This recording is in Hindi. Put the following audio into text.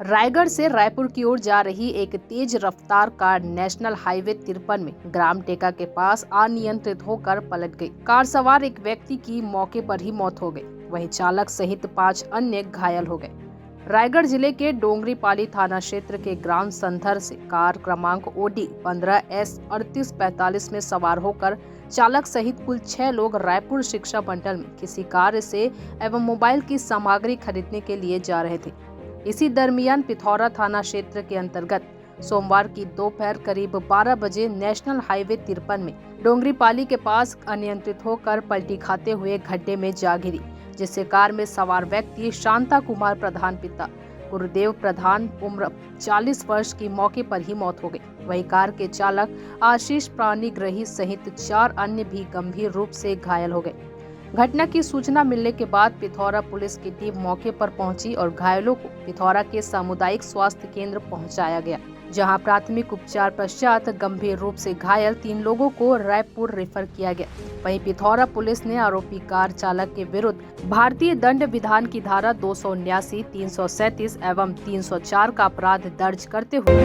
रायगढ़ से रायपुर की ओर जा रही एक तेज रफ्तार कार नेशनल हाईवे 53 में ग्राम टेका के पास अनियंत्रित होकर पलट गई। कार सवार एक व्यक्ति की मौके पर ही मौत हो गई, वहीं चालक सहित 5 अन्य घायल हो गए। रायगढ़ जिले के डोंगरीपाली थाना क्षेत्र के ग्राम संथर से कार क्रमांक OD 15S 3845 में सवार होकर चालक सहित कुल 6 लोग रायपुर शिक्षा मंडल में किसी कार्य से एवं मोबाइल की सामग्री खरीदने के लिए जा रहे थे। इसी दरमियान पिथौरा थाना क्षेत्र के अंतर्गत सोमवार की दोपहर करीब 12 बजे नेशनल हाईवे 53 में डोंगरीपाली के पास अनियंत्रित होकर पलटी खाते हुए गड्ढे में जा गिरी, जिससे कार में सवार व्यक्ति शांता कुमार प्रधान पिता गुरुदेव प्रधान उम्र 40 वर्ष की मौके पर ही मौत हो गई। वहीं कार के चालक आशीष प्राणीग्रही सहित 4 अन्य भी गंभीर रूप से घायल हो गए। घटना की सूचना मिलने के बाद पिथौरा पुलिस की टीम मौके पर पहुंची और घायलों को पिथौरा के सामुदायिक स्वास्थ्य केंद्र पहुंचाया गया, जहां प्राथमिक उपचार पश्चात गंभीर रूप से घायल 3 लोगों को रायपुर रेफर किया गया। वहीं पिथौरा पुलिस ने आरोपी कार चालक के विरुद्ध भारतीय दंड विधान की धारा 279, 337 एवं 304 का अपराध दर्ज करते हुए